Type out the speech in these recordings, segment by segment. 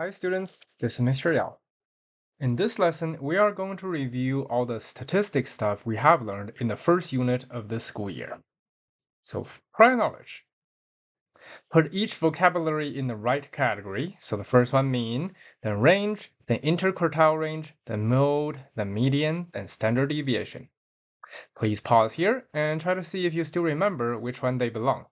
Hi students, this is Mr. Yao. In this lesson, we are going to review all the statistics stuff we have learned in the first unit of this school year. So prior knowledge. Put each vocabulary in the right category. So the first one mean, then range, then interquartile range, then mode, then median, then standard deviation. Please pause here and try to see if you still remember which one they belong.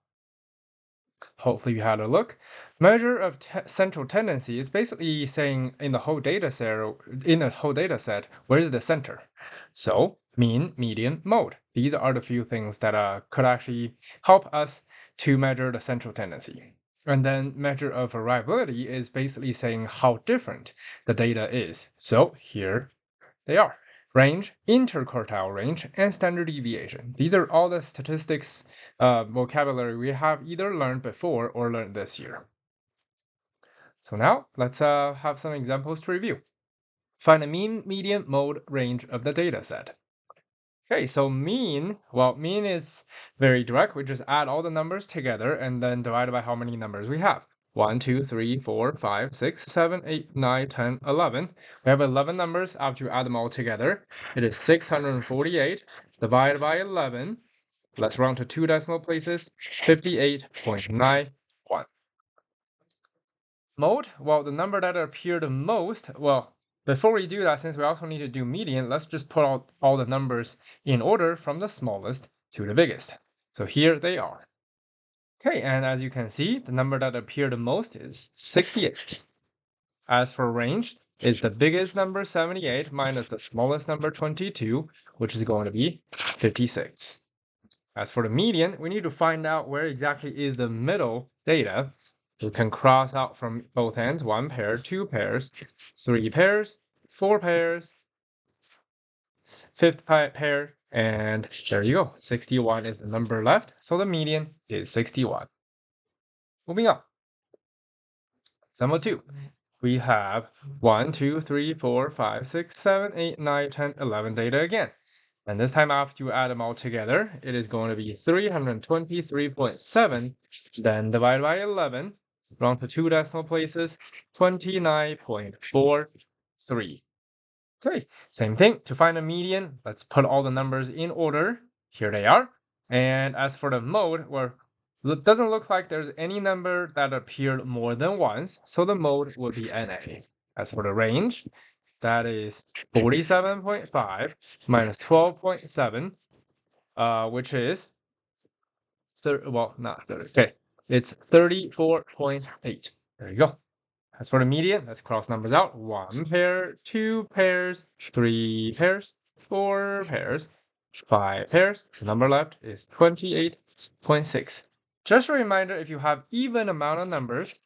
Hopefully you had a look. Measure of central tendency is basically saying in the whole data set, where is the center? So mean, median, mode. These are the few things that could actually help us to measure the central tendency. And then measure of variability is basically saying how different the data is. So here they are. Range, interquartile range, and standard deviation. These are all the statistics vocabulary we have either learned before or learned this year. So now let's have some examples to review. Find the mean, median, mode, range of the data set. Okay, so mean is very direct. We just add all the numbers together and then divide by how many numbers we have. 1, 2, 3, 4, 5, 6, 7, 8, 9, 10, 11. We have 11 numbers after you add them all together. It is 648 divided by 11. Let's round to 2 decimal places, 58.91. Mode, well, the number that appeared most, before we do that, since we also need to do median, let's just put all the numbers in order from the smallest to the biggest. So here they are. Okay, and as you can see, the number that appeared the most is 68. As for range, is the biggest number 78 minus the smallest number 22, which is going to be 56. As for the median, we need to find out where exactly is the middle data. You can cross out from both ends, 1 pair, 2 pairs, 3 pairs, 4 pairs, 5th pair, and there you go. 61 is the number left, so the median is 61. Moving on. Example 2. We have 1, 2, 3, 4, 5, 6, 7, 8, 9, 10, 11 data again. And this time after you add them all together, it is going to be 323.7, then divided by 11, round to 2 decimal places, 29.43. Okay, same thing. To find a median, let's put all the numbers in order. Here they are. And as for the mode, it doesn't look like there's any number that appeared more than once, so the mode would be NA. As for the range, that is 47.5 minus 12.7, which is, not 30, okay, it's 34.8. There you go. As for the median, let's cross numbers out. 1 pair, 2 pairs, 3 pairs, 4 pairs, 5 pairs. The number left is 28.6. Just a reminder, if you have even amount of numbers,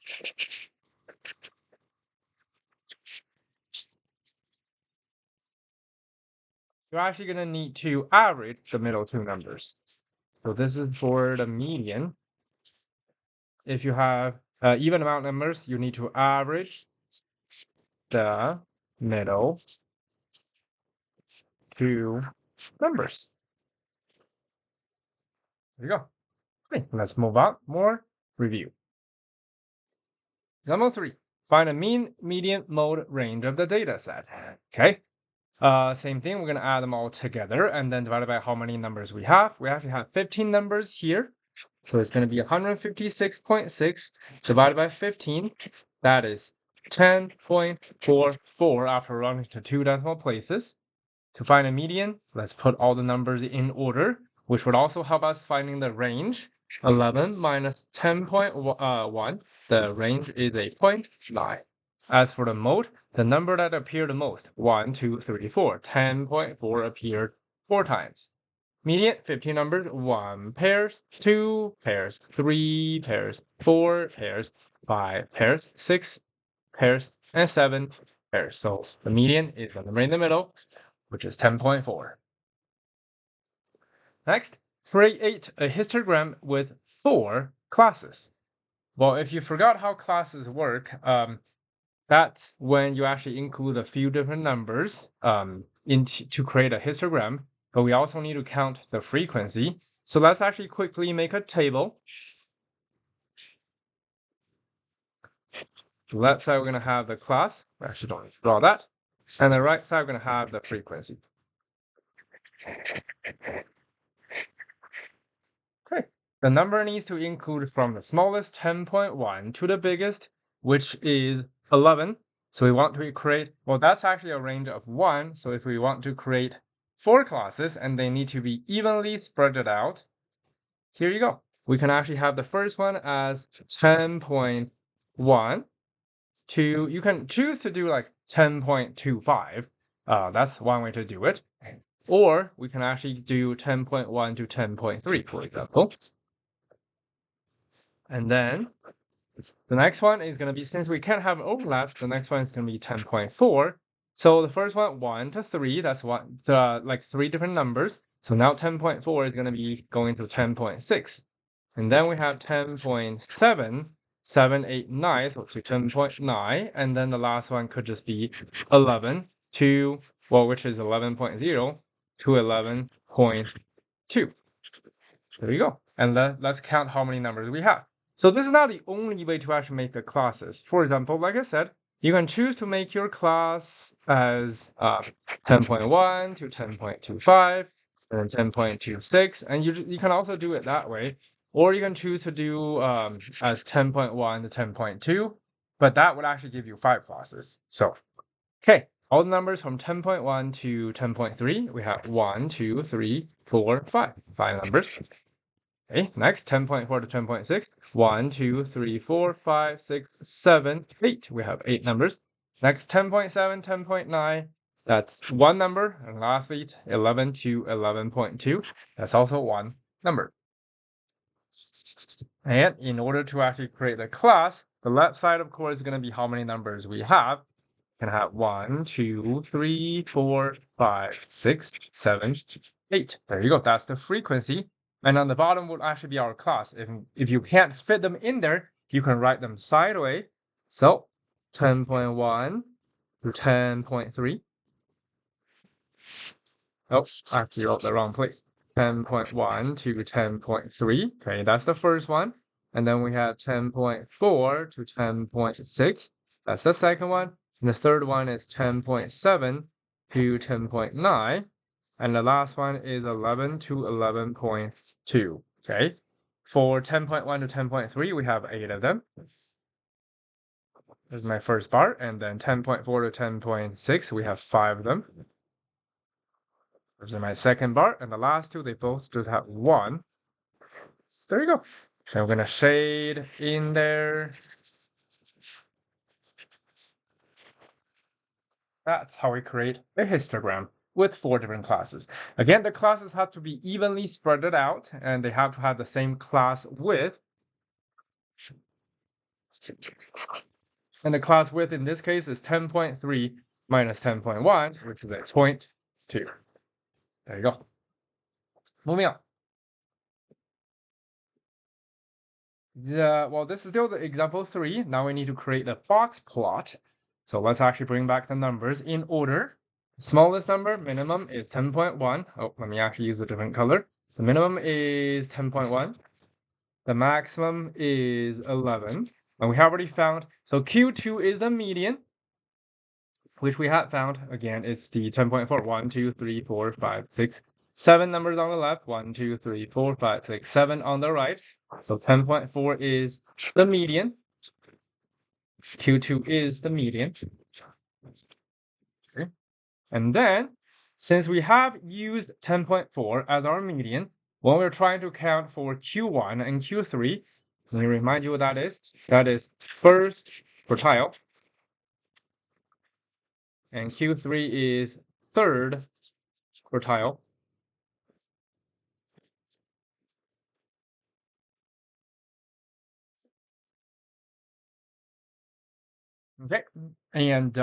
you're actually going to need to average the middle two numbers. So this is for the median. If you have even amount numbers, you need to average the middle two numbers. There you go. Okay, let's move on. More review. Example 3. Find a mean, median, mode, range of the data set. Okay. Same thing. We're going to add them all together and then divide by how many numbers we have. We actually have 15 numbers here. So it's going to be 156.6 divided by 15. That is 10.44 after rounding to 2 decimal places. To find a median, let's put all the numbers in order, which would also help us finding the range. 11 minus 10.1, the range is a 0.9. As for the mode, the number that appeared the most, 1, 2, 3, 4, 10.4 appeared 4 times. Median, 15 numbers, 1 pairs, 2 pairs, 3 pairs, 4 pairs, 5 pairs, 6 pairs, and 7 pairs. So the median is the number in the middle, which is 10.4. Next, create a histogram with 4 classes. Well, if you forgot how classes work, that's when you actually include a few different numbers to create a histogram, but we also need to count the frequency. So let's actually quickly make a table. The left side, we're going to have the class. We actually don't need to draw that. And the right side, we're going to have the frequency. Okay. The number needs to include from the smallest 10.1 to the biggest, which is 11. So we want to create, well, that's actually a range of 1. So if we want to create 4 classes and they need to be evenly spread out, here you go. We can actually have the first one as 10.1 to, you can choose to do like 10.25. That's one way to do it. Or we can actually do 10.1 to 10.3, for example. And then the next one is going to be, since we can't have overlap, the next one is going to be 10.4. So the first one, 1 to 3, that's one, like 3 different numbers. So now 10.4 is going to be going to 10.6. And then we have 10.7, 7, 8, 9, so to 10.9. And then the last one could just be 11 to, well, which is 11.0 to 11.2. There you go. And let's count how many numbers we have. So this is not the only way to actually make the classes. For example, like I said, you can choose to make your class as 10.1 to 10.25 and 10.26, and you can also do it that way. Or you can choose to do as 10.1 to 10.2, but that would actually give you 5 classes. So, okay, all the numbers from 10.1 to 10.3, we have 1, 2, 3, 4, 5. 5 numbers. Okay, next 10.4 to 10.6. 1, 2, 3, 4, 5, 6, 7, 8. We have 8 numbers. Next 10.7, 10.9. That's 1 number. And lastly, 11 to 11.2. That's also 1 number. And in order to actually create the class, the left side, of course, is going to be how many numbers we have. Can have 1, 2, 3, 4, 5, 6, 7, 8. There you go. That's the frequency. And on the bottom would actually be our class. If you can't fit them in there, you can write them sideways. So 10.1 to 10.3. Oh, I actually wrote the wrong place. 10.1 to 10.3. Okay, that's the first one. And then we have 10.4 to 10.6. That's the second one. And the third one is 10.7 to 10.9. And the last one is 11 to 11.2. Okay. For 10.1 to 10.3, we have 8 of them. This is my first bar. And then 10.4 to 10.6, we have 5 of them. This is my second bar. And the last two, they both just have 1. So there you go. So I'm going to shade in there. That's how we create a histogram with 4 different classes. Again, the classes have to be evenly spread out, and they have to have the same class width. And the class width in this case is 10.3 minus 10.1, which is a 0.2. There you go. Moving on. Well, this is still the example 3. Now we need to create a box plot. So let's actually bring back the numbers in order. The smallest number, minimum, is 10.1. Oh, let me actually use a different color. The minimum is 10.1. The maximum is 11. And we have already found, so Q2 is the median, which we had found. Again, it's the 10.4. 1, 2, 3, 4, 5, 6, 7 numbers on the left. 1, 2, 3, 4, 5, 6, 7 on the right. So 10.4 is the median. Q2 is the median. Okay. And then, since we have used 10.4 as our median, when we're trying to count for Q1 and Q3, let me remind you what that is. That is first quartile. And Q3 is third quartile. Okay, and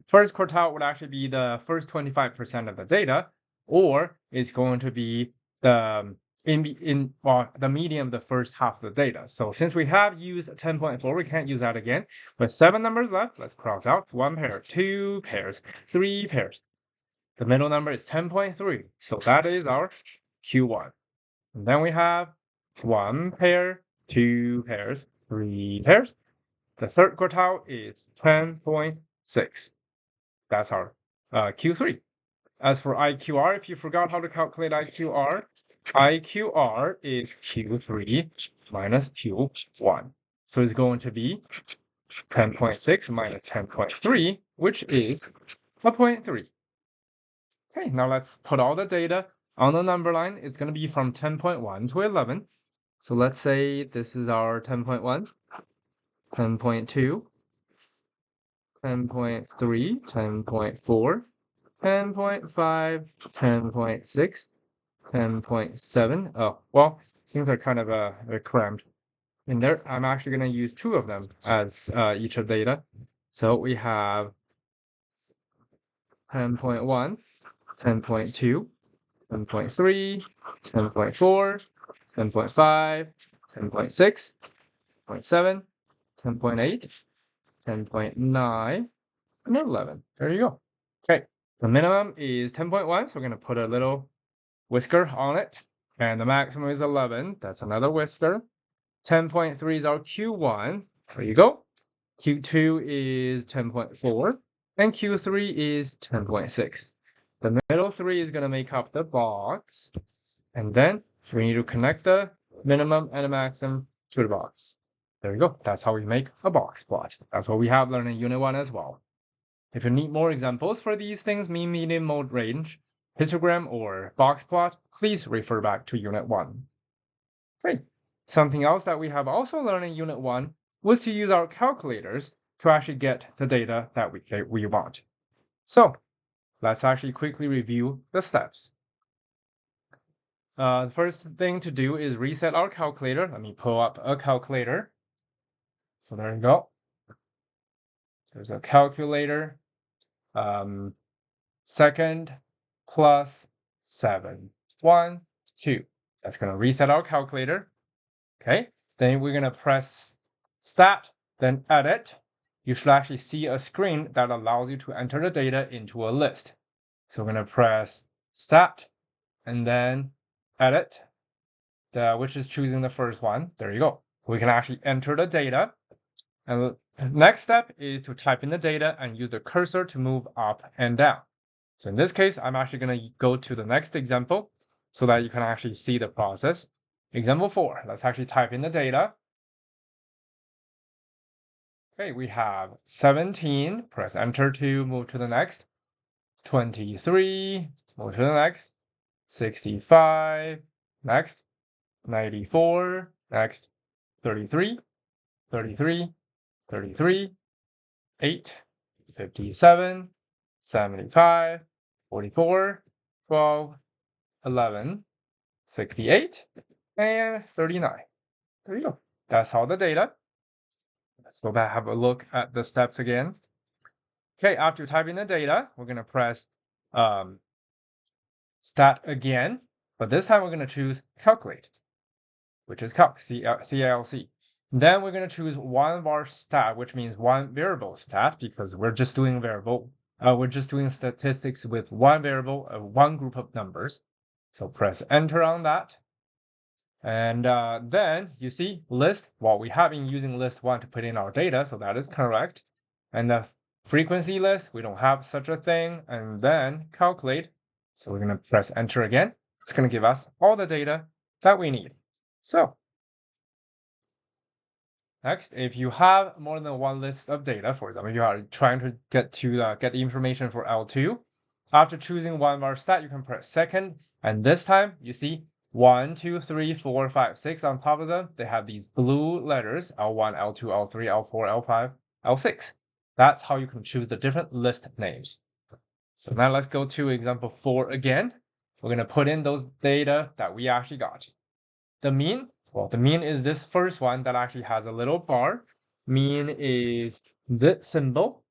first quartile would actually be the first 25% of the data, or it's going to be the the median of the first half of the data. So since we have used 10.4, we can't use that again. With 7 numbers left, let's cross out 1 pair, 2 pairs, 3 pairs. The middle number is 10.3, so that is our Q1. And then we have 1 pair, 2 pairs, 3 pairs. The third quartile is 10.6. That's our Q3. As for IQR, if you forgot how to calculate IQR, IQR is Q3 minus Q1. So it's going to be 10.6 minus 10.3, which is a 0.3. Okay, now let's put all the data on the number line. It's going to be from 10.1 to 11. So let's say this is our 10.1, 10.2, 10.3, 10.4, 10.5, 10.6, 10.7. Oh, well, things are kind of crammed in there. I'm actually going to use two of them as each of data. So we have 10.1, 10.2, 10.3, 10.4, 10.5, 10.6, 10.7, 10.8, 10.9, and 11. There you go. Okay, the minimum is 10.1, so we're going to put a little whisker on it. And the maximum is 11. That's another whisker. 10.3 is our Q1. There you go. Q2 is 10.4. And Q3 is 10.6. The middle three is going to make up the box. And then we need to connect the minimum and the maximum to the box. There you go. That's how we make a box plot. That's what we have learned in Unit 1 as well. If you need more examples for these things, mean, median, mode, range, histogram, or box plot, please refer back to Unit 1. Great. Something else that we have also learned in Unit 1 was to use our calculators to actually get the data that we want. So let's actually quickly review the steps. The first thing to do is reset our calculator. Let me pull up a calculator. So there you go. There's a calculator. Second plus 7, 1, 2. That's going to reset our calculator. Okay, then we're going to press Stat, then Edit. You should actually see a screen that allows you to enter the data into a list. So we're going to press Stat, and then Edit, which is choosing the first one. There you go. We can actually enter the data. And the next step is to type in the data and use the cursor to move up and down. So in this case, I'm actually going to go to the next example so that you can actually see the process. Example 4, let's actually type in the data. Okay, we have 17, press enter to move to the next. 23, move to the next. 65, next. 94, next. 33, 33, 33, 8, 57, 75, 44, 12, 11, 68, and 39. There you go. That's all the data. Let's go back, have a look at the steps again. Okay, after typing the data, we're going to press Stat again, but this time we're going to choose Calculate, which is Calc, C-A-L-C. Then we're going to choose one var stat, which means one variable stat, because we're just doing we're just doing statistics with one variable, one group of numbers. So press enter on that. And then you see list. Well, we have been using list 1 to put in our data, so that is correct. And the frequency list, we don't have such a thing. And then calculate. So we're going to press enter again. It's going to give us all the data that we need. So next, if you have more than one list of data, for example, you are trying to get the information for L2, after choosing one var stat, you can press second, and this time you see 1, 2, 3, 4, 5, 6 on top of them. They have these blue letters: L1, L2, L3, L4, L5, L6. That's how you can choose the different list names. So now let's go to example 4 again. We're going to put in those data that we actually got. The mean, well, the mean is this first one that actually has a little bar. Mean is this symbol,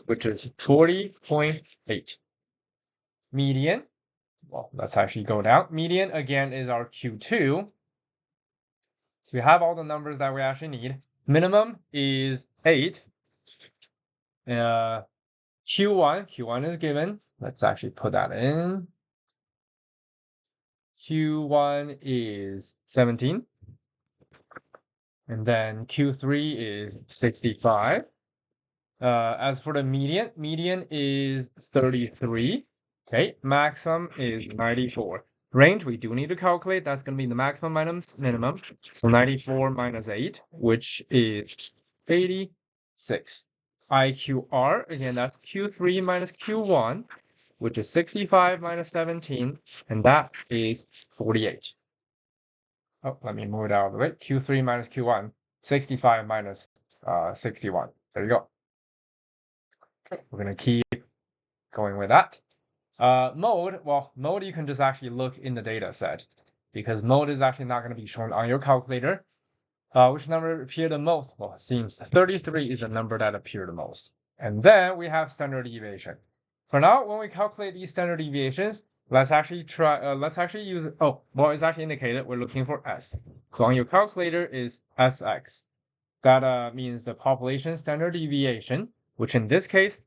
which is 40.8. Median, well, let's actually go down. Median, again, is our Q2. So we have all the numbers that we actually need. Minimum is 8. Q1 is given. Let's actually put that in. Q1 is 17. And then Q3 is 65. As for the median is 33. Okay, maximum is 94. Range, we do need to calculate. That's going to be the maximum minus minimum. So 94 minus 8, which is 86. IQR, again, that's Q3 minus Q1, which is 65 minus 17, and that is 48. Oh, let me move it out of the way. Q3 minus Q1, 65 minus 61. There you go. Okay, we're going to keep going with that. Mode, well, mode you can just actually look in the data set because mode is actually not going to be shown on your calculator. Which number appeared the most? Well, it seems 33 is the number that appeared the most. And then we have standard deviation. For now, when we calculate these standard deviations, let's actually use, it's actually indicated we're looking for S. So on your calculator is SX. That means the population standard deviation, which in this case,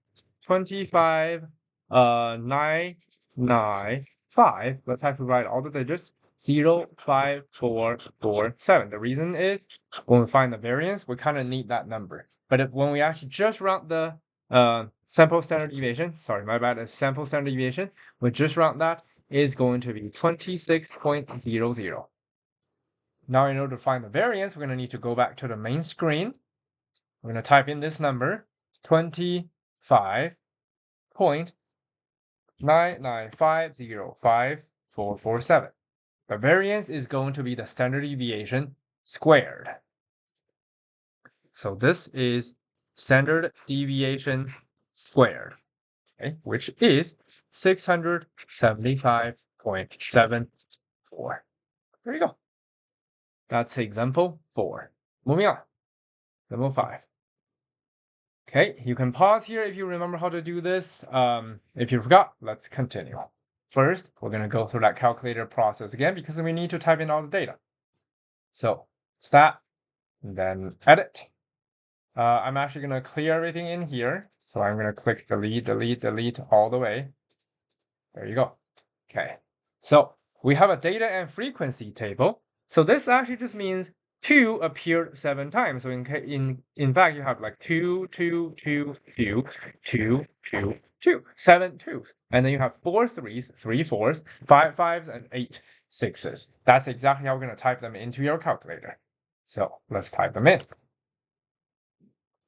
25,995. Let's have to write all the digits. 05447. The reason is when we find the variance, we kind of need that number. But when we actually just round the sample standard deviation, sorry, my bad, is sample standard deviation, we just round that is going to be 26.00. Now in order to find the variance, we're going to need to go back to the main screen. We're going to type in this number, 25.9950547. The variance is going to be the standard deviation squared. So this is standard deviation squared, okay, which is 675.74. There you go. That's example 4. Moving on. Example 5. Okay, you can pause here if you remember how to do this. If you forgot, let's continue. First, we're going to go through that calculator process again because we need to type in all the data. So, stat, and then edit. I'm actually going to clear everything in here. So I'm going to click delete, delete, delete all the way. There you go. Okay, so we have a data and frequency table. So this actually just means 2 appeared 7 times. So in fact, you have like 2, 2, 2, 2, 2, 2, 2, 7 2s. And then you have 4 3s, 3 4s, 5 5s, and 8 6s. That's exactly how we're going to type them into your calculator. So let's type them in.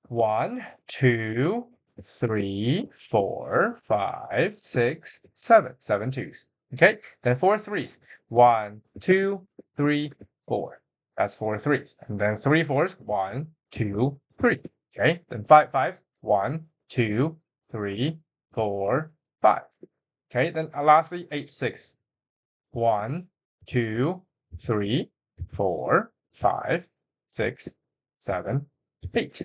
1, 2, 3, 4, 5, 6, 7. 7 2s. Okay, then 4 3s. 1, 2, 3, 4. That's 4 3s. And then 3 4s. 1, 2, 3. Okay, then 5 5s. 1, 2, 3, 4, 5. Okay, then lastly 8 6. 1, 2, 3, 4, 5, 6, 7, 8.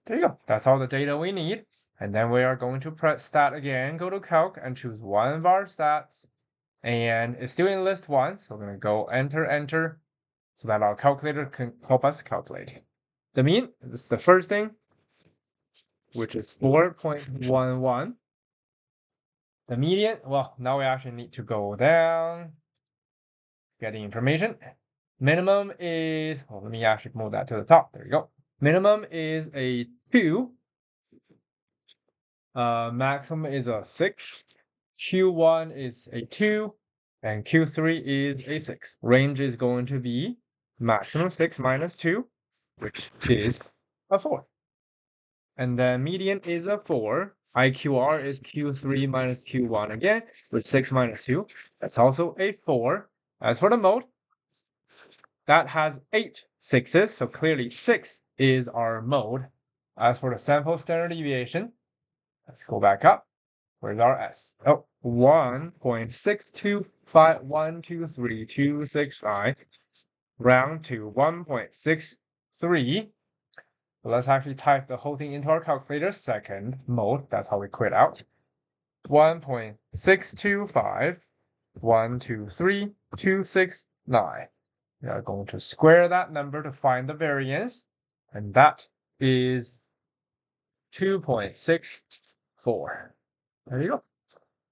There you go. That's all the data we need. And then we are going to press stat again, go to calc and choose one of our stats. And it's still in list 1. So we're going to go enter, enter, so that our calculator can help us calculate. The mean, this is the first thing, which is 4.11. The median, well, now we actually need to go down, get the information. Minimum is, well, let me actually move that to the top. There you go. Minimum is a 2. Maximum is a 6. Q1 is a 2. And Q3 is a 6. Range is going to be maximum 6 minus 2, which is a 4. And then median is a 4. IQR is Q3 minus Q1 again, which 6 minus 2. That's also a 4. As for the mode, that has 8 6s, so clearly 6 is our mode. As for the sample standard deviation, let's go back up. Where's our S? Oh, 1.625123265. Round to 1.63. Let's actually type the whole thing into our calculator. Second mode, that's how we quit out. 1.625123269. We are going to square that number to find the variance, and that is 2.64. There you go.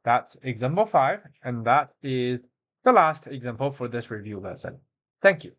That's example 5, and that is the last example for this review lesson. Thank you.